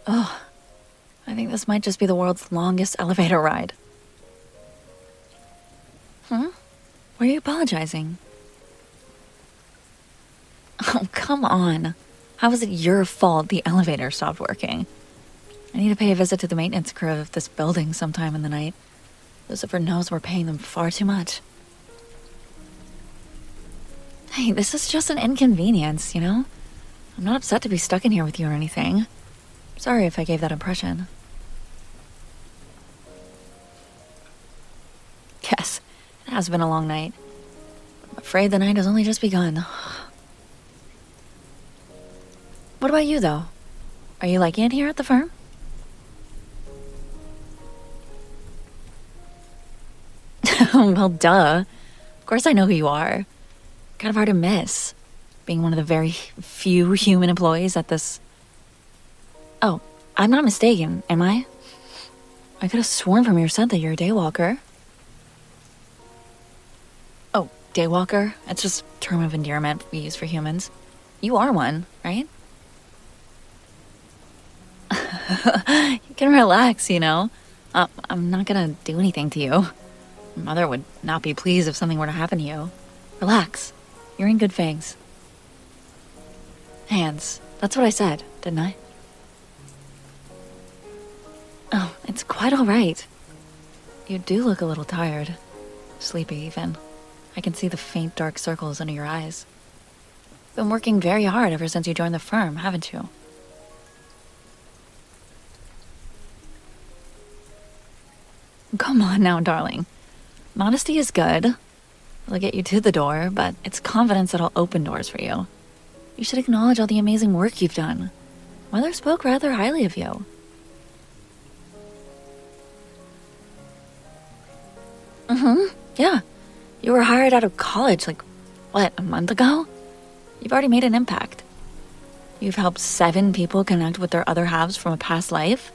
Oh, I think this might just be the world's longest elevator ride. Huh? Why are you apologizing? Oh, come on. How is it your fault the elevator stopped working? I need to pay a visit to the maintenance crew of this building sometime in the night. Lucifer knows we're paying them far too much. Hey, this is just an inconvenience, you know? I'm not upset to be stuck in here with you or anything. Sorry if I gave that impression. Yes, it has been a long night. I'm afraid the night has only just begun. What about you, though? Are you liking it here at the firm? Well, duh. Of course I know who you are. Kind of hard to miss, being one of the very few human employees at this... Oh, I'm not mistaken, am I? I could have sworn from your scent that you're a daywalker. Oh, daywalker? It's just a term of endearment we use for humans. You are one, right? You can relax, you know? I'm not gonna do anything to you. Mother would not be pleased if something were to happen to you. Relax. You're in good fangs. Hands. That's what I said, didn't I? Oh, it's quite all right. You do look a little tired. Sleepy, even. I can see the faint dark circles under your eyes. Been working very hard ever since you joined the firm, haven't you? Come on now, darling. Modesty is good. It'll get you to the door, but it's confidence that'll open doors for you. You should acknowledge all the amazing work you've done. Mother spoke rather highly of you. Yeah. You were hired out of college, like, what, a month ago? You've already made an impact. You've helped 7 people connect with their other halves from a past life.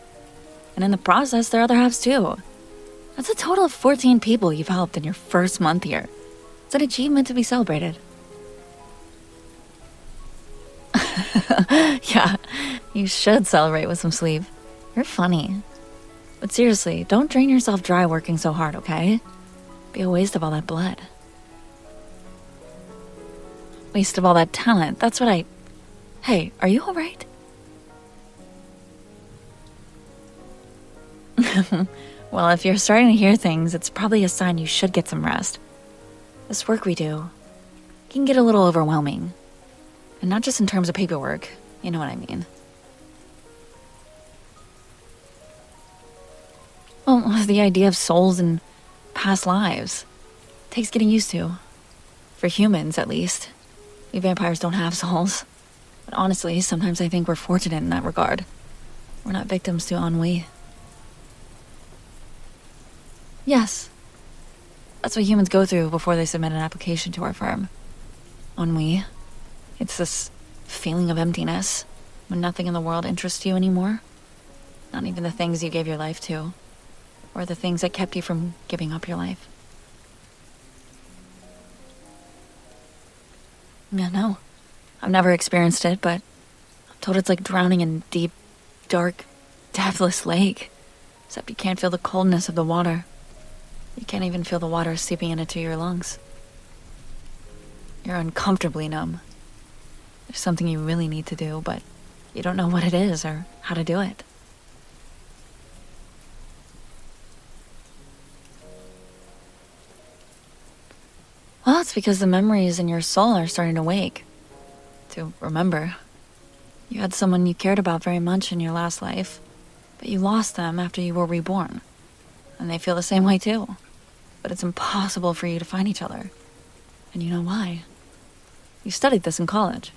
And in the process, their other halves too. That's a total of 14 people you've helped in your first month here. It's an achievement to be celebrated. Yeah, you should celebrate with some sleep. You're funny. But seriously, don't drain yourself dry working so hard, okay? Be a waste of all that blood. Waste of all that talent, that's what I... Hey, are you alright? Well, if you're starting to hear things, it's probably a sign you should get some rest. This work we do can get a little overwhelming. And not just in terms of paperwork, you know what I mean. Well, the idea of souls and past lives takes getting used to. For humans, at least. We vampires don't have souls. But honestly, sometimes I think we're fortunate in that regard. We're not victims to ennui. Yes. That's what humans go through before they submit an application to our firm. Ennui. It's this feeling of emptiness when nothing in the world interests you anymore. Not even the things you gave your life to. Or the things that kept you from giving up your life. Yeah, no. I've never experienced it, but I'm told it's like drowning in deep, dark, depthless lake. Except you can't feel the coldness of the water. You can't even feel the water seeping into your lungs. You're uncomfortably numb. There's something you really need to do, but you don't know what it is or how to do it. Well, it's because the memories in your soul are starting to wake. To remember. You had someone you cared about very much in your last life, but you lost them after you were reborn. And they feel the same way too. But it's impossible for you to find each other. And you know why? You studied this in college.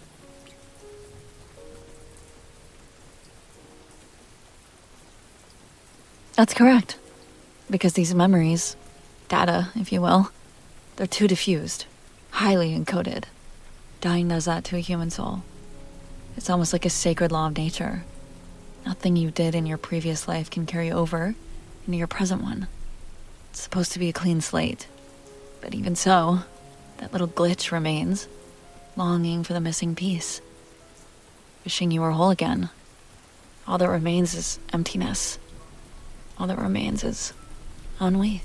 That's correct. Because these memories, data, if you will, they're too diffused, highly encoded. Dying does that to a human soul. It's almost like a sacred law of nature. Nothing you did in your previous life can carry over into your present one. It's supposed to be a clean slate. But even so, that little glitch remains, longing for the missing piece. Wishing you were whole again. All that remains is emptiness. All that remains is ennui.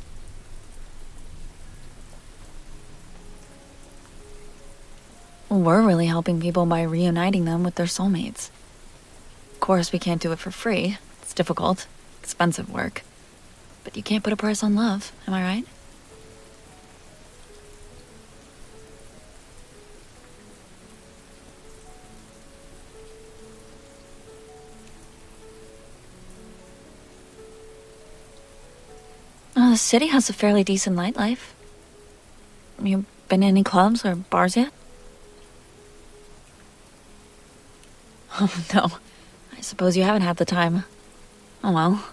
We're really helping people by reuniting them with their soulmates. Of course, we can't do it for free. It's difficult, expensive work. But you can't put a price on love, am I right? The city has a fairly decent nightlife. You been in any clubs or bars yet? Oh, no. I suppose you haven't had the time. Oh well.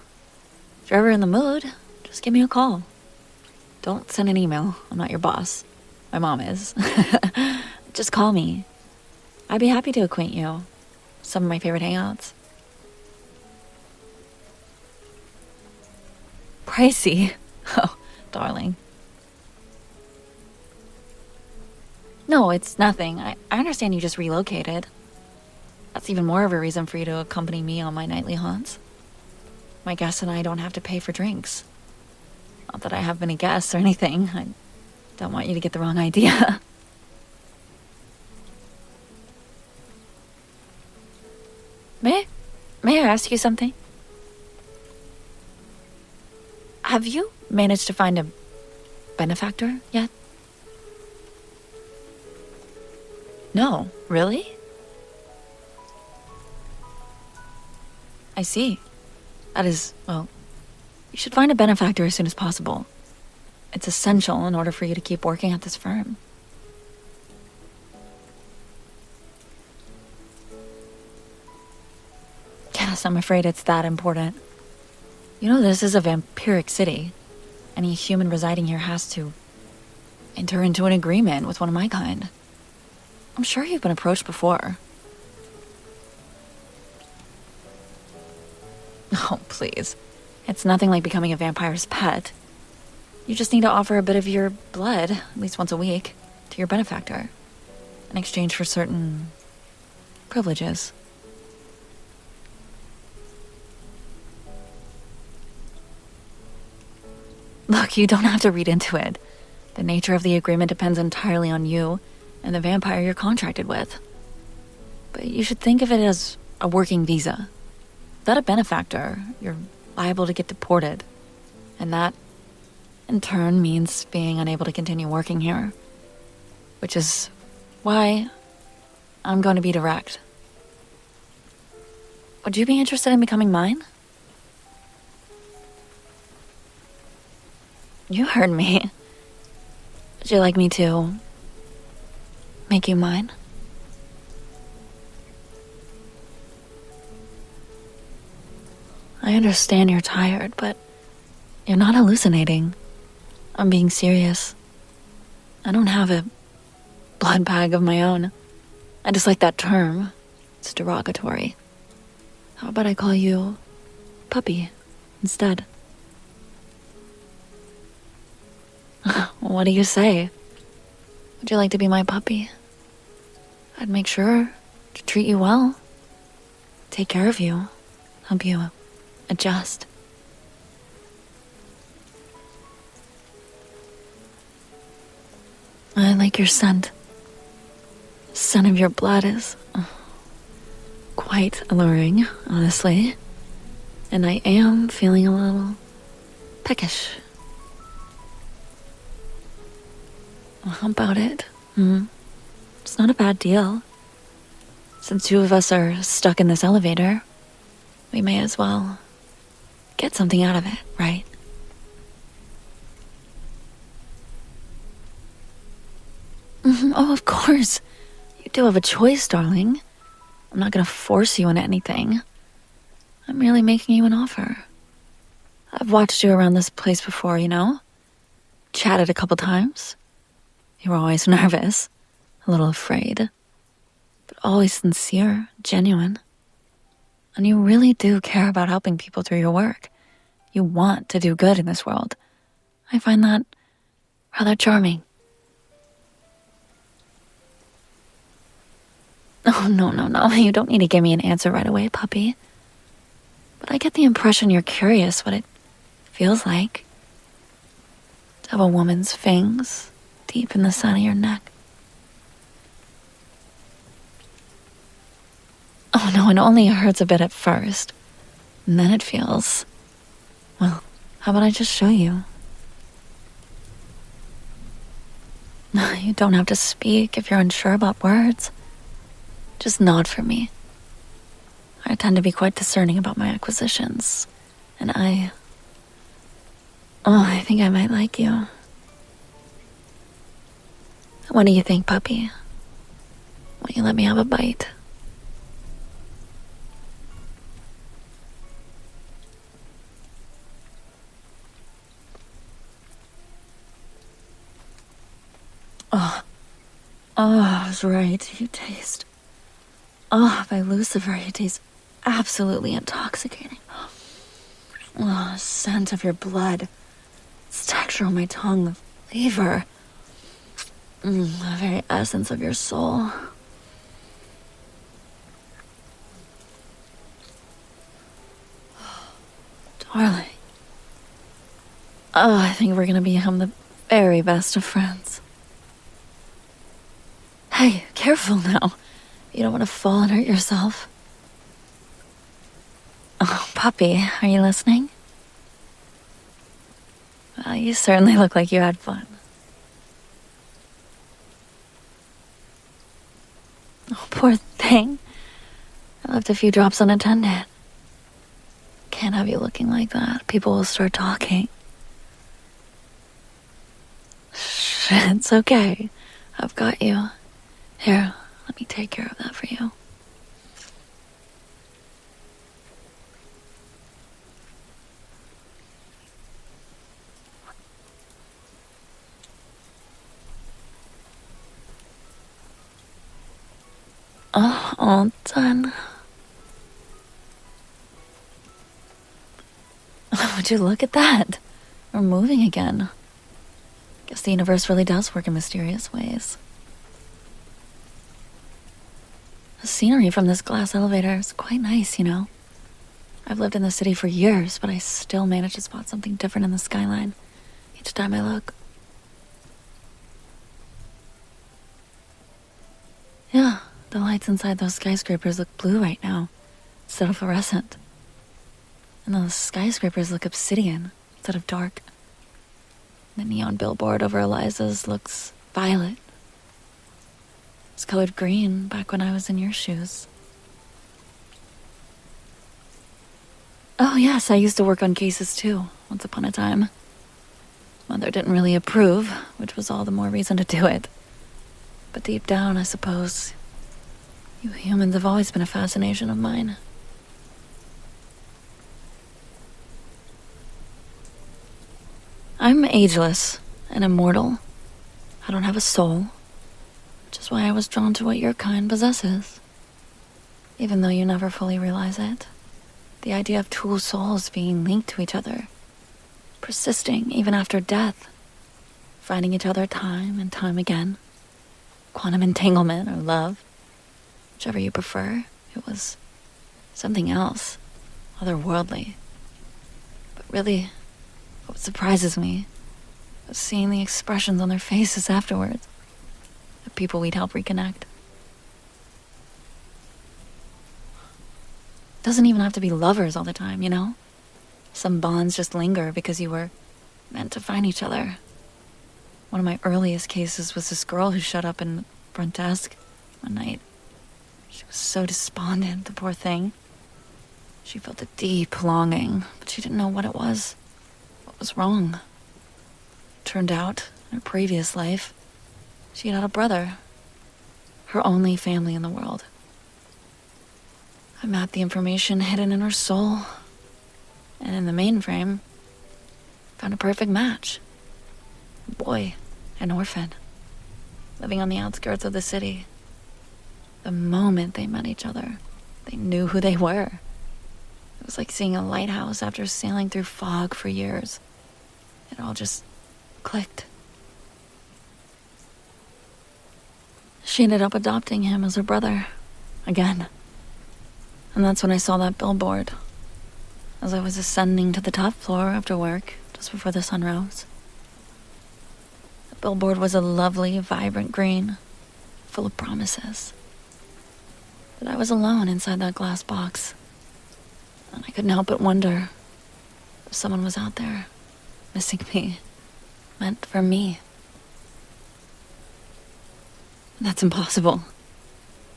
If you're ever in the mood, just give me a call. Don't send an email. I'm not your boss. My mom is. Just call me. I'd be happy to acquaint you with some of my favorite hangouts. Pricey? Oh, darling. No, it's nothing. I understand you just relocated. That's even more of a reason for you to accompany me on my nightly haunts. My guests and I don't have to pay for drinks. Not that I have many guests or anything. I don't want you to get the wrong idea. May I ask you something? Have you managed to find a benefactor yet? No, really? I see. That is, well, you should find a benefactor as soon as possible. It's essential in order for you to keep working at this firm. Yes, I'm afraid it's that important. You know, this is a vampiric city. Any human residing here has to enter into an agreement with one of my kind. I'm sure you've been approached before. Oh, please. It's nothing like becoming a vampire's pet. You just need to offer a bit of your blood, at least once a week, to your benefactor, in exchange for certain privileges. Look, you don't have to read into it. The nature of the agreement depends entirely on you and the vampire you're contracted with. But you should think of it as a working visa. Without a benefactor, you're liable to get deported. And that, in turn, means being unable to continue working here. Which is why I'm going to be direct. Would you be interested in becoming mine? You heard me. Would you like me to make you mine? I understand you're tired, but you're not hallucinating. I'm being serious. I don't have a blood bag of my own. I just like that term. It's derogatory. How about I call you puppy instead? What do you say? Would you like to be my puppy? I'd make sure to treat you well, take care of you, help you adjust. I like your scent. The scent of your blood is quite alluring, honestly. And I am feeling a little peckish. How about it? It's not a bad deal. Since two of us are stuck in this elevator, we may as well get something out of it, right? Oh, of course. You do have a choice, darling. I'm not gonna force you into anything. I'm merely making you an offer. I've watched you around this place before, you know? Chatted a couple times. You were always nervous, a little afraid, but always sincere, genuine. And you really do care about helping people through your work. You want to do good in this world. I find that rather charming. Oh, no. You don't need to give me an answer right away, puppy. I get the impression you're curious what it feels like to have a woman's fangs deep in the side of your neck. Oh no, it only hurts a bit at first. And then it feels... Well, how about I just show you? You don't have to speak if you're unsure about words. Just nod for me. I tend to be quite discerning about my acquisitions. And I think I might like you. What do you think, puppy? Will you let me have a bite? Oh, I was right. You taste... Oh, by Lucifer, you taste absolutely intoxicating. Oh, the scent of your blood. Its texture on my tongue, the flavor. The very essence of your soul. Darling. Oh, I think we're gonna become the very best of friends. Hey, careful now. You don't want to fall and hurt yourself. Oh, puppy, are you listening? Well, you certainly look like you had fun. Oh, poor thing. I left a few drops unattended. Can't have you looking like that. People will start talking. Shh, it's okay. I've got you. Here, let me take care of that for you. Oh, all done. Would you look at that? We're moving again. Guess the universe really does work in mysterious ways. The scenery from this glass elevator is quite nice, you know. I've lived in the city for years, but I still manage to spot something different in the skyline each time I look. Yeah, the lights inside those skyscrapers look blue right now, instead of fluorescent. And those skyscrapers look obsidian, instead of dark. The neon billboard over Eliza's looks violet. It's colored green back when I was in your shoes. Oh yes, I used to work on cases too, once upon a time. Mother didn't really approve, which was all the more reason to do it. But deep down, I suppose, you humans have always been a fascination of mine. I'm ageless and immortal. I don't have a soul, which is why I was drawn to what your kind possesses. Even though you never fully realize it, the idea of two souls being linked to each other, persisting even after death, finding each other time and time again, quantum entanglement or love, whichever you prefer, it was something else, otherworldly. But really, what surprises me was seeing the expressions on their faces afterwards, the people we'd help reconnect. Doesn't even have to be lovers all the time, you know? Some bonds just linger because you were meant to find each other. One of my earliest cases was this girl who showed up in the front desk one night. She was so despondent, the poor thing. She felt a deep longing, but she didn't know what it was. What was wrong? Turned out, in her previous life, she had a brother. Her only family in the world. I mapped the information hidden in her soul, and in the mainframe, found a perfect match. A boy, an orphan, living on the outskirts of the city. The moment they met each other, they knew who they were. It was like seeing a lighthouse after sailing through fog for years. It all just clicked. She ended up adopting him as her brother, again. And that's when I saw that billboard. as I was ascending to the top floor after work, just before the sun rose. The billboard was a lovely, vibrant green, full of promises. But I was alone inside that glass box, and I couldn't help but wonder if someone was out there, missing me, meant for me. That's impossible.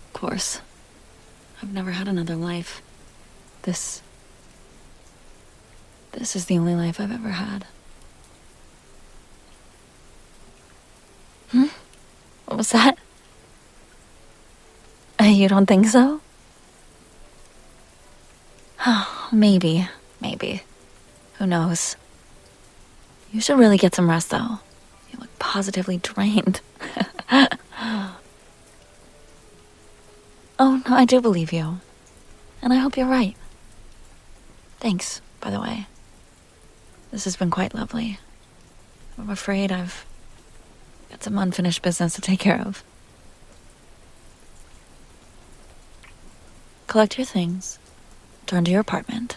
Of course. I've never had another life. This is the only life I've ever had. What was that? You don't think so? Oh, maybe. Who knows? You should really get some rest, though. You look positively drained. Oh, no, I do believe you. And I hope you're right. Thanks, by the way. This has been quite lovely. I'm afraid I've got some unfinished business to take care of. Collect your things, return to your apartment.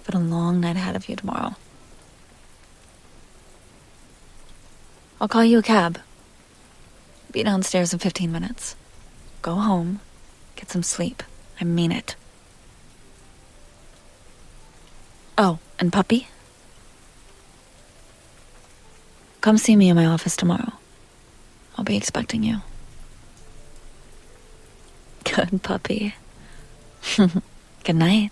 But a long night ahead of you tomorrow. I'll call you a cab. Be downstairs in 15 minutes. Go home, get some sleep. I mean it. Oh, and puppy? Come see me in my office tomorrow. I'll be expecting you. Good puppy. Good night.